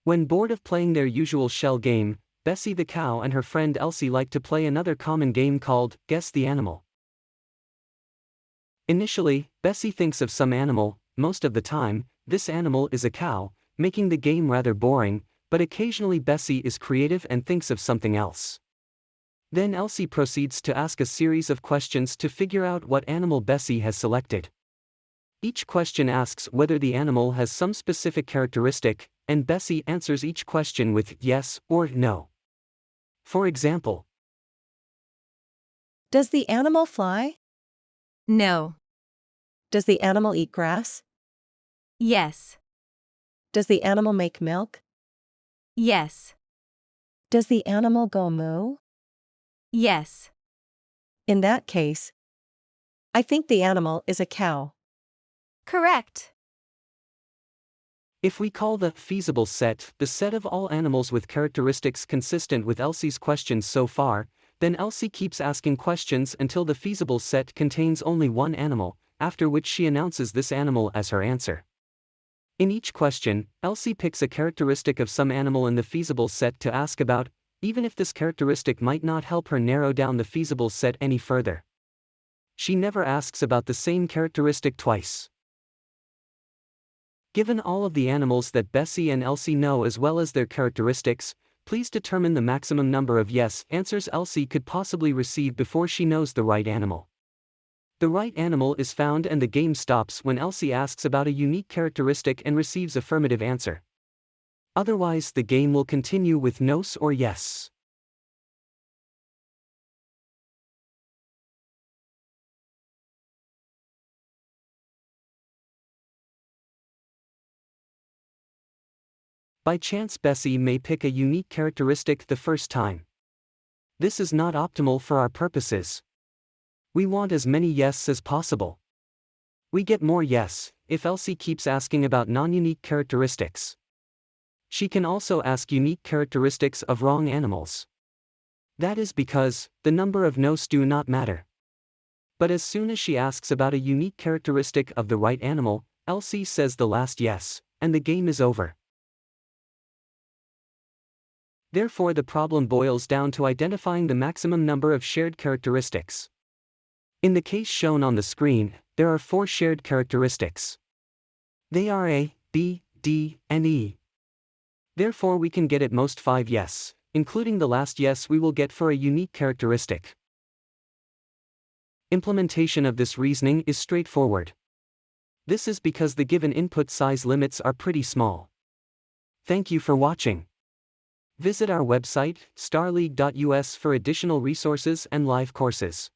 When bored of playing their usual shell game, Bessie the cow and her friend Elsie like to play another common game called Guess the Animal. Initially, Bessie thinks of some animal. Most of the time, this animal is a cow, making the game rather boring, but occasionally Bessie is creative and thinks of something else. Then Elsie proceeds to ask a series of questions to figure out what animal Bessie has selected. Each question asks whether the animal has some specific characteristic, and Bessie answers each question with yes or no. For example, Does the animal fly? No. Does the animal eat grass? Yes. Does the animal make milk? Yes. Does the animal go moo? Yes. In that case, I think the animal is a cow. Correct. if we call the feasible set the set of all animals with characteristics consistent with Elsie's questions so far, then Elsie keeps asking questions until the feasible set contains only one animal, after which she announces this animal as her answer. In each question, Elsie picks a characteristic of some animal in the feasible set to ask about, even if this characteristic might not help her narrow down the feasible set any further. She never asks about the same characteristic twice. Given all of the animals that Bessie and Elsie know as well as their characteristics, please determine the maximum number of yes answers Elsie could possibly receive before she knows the right animal. The right animal is found and the game stops when Elsie asks about a unique characteristic and receives affirmative answer. Otherwise, the game will continue with no's or yes. By chance, Bessie may pick a unique characteristic the first time. This is not optimal for our purposes. We want as many yes as possible. We get more yes if Elsie keeps asking about non-unique characteristics. She can also ask unique characteristics of wrong animals. That is because the number of no's do not matter. But as soon as she asks about a unique characteristic of the right animal, Elsie says the last yes, and the game is over. Therefore, the problem boils down to identifying the maximum number of shared characteristics. In the case shown on the screen, there are 4 shared characteristics. They are A, B, D, and E. Therefore, we can get at most 5 yes, including the last yes we will get for a unique characteristic. Implementation of this reasoning is straightforward. This is because the given input size limits are pretty small. Thank you for watching. Visit our website, starleague.us, for additional resources and live courses.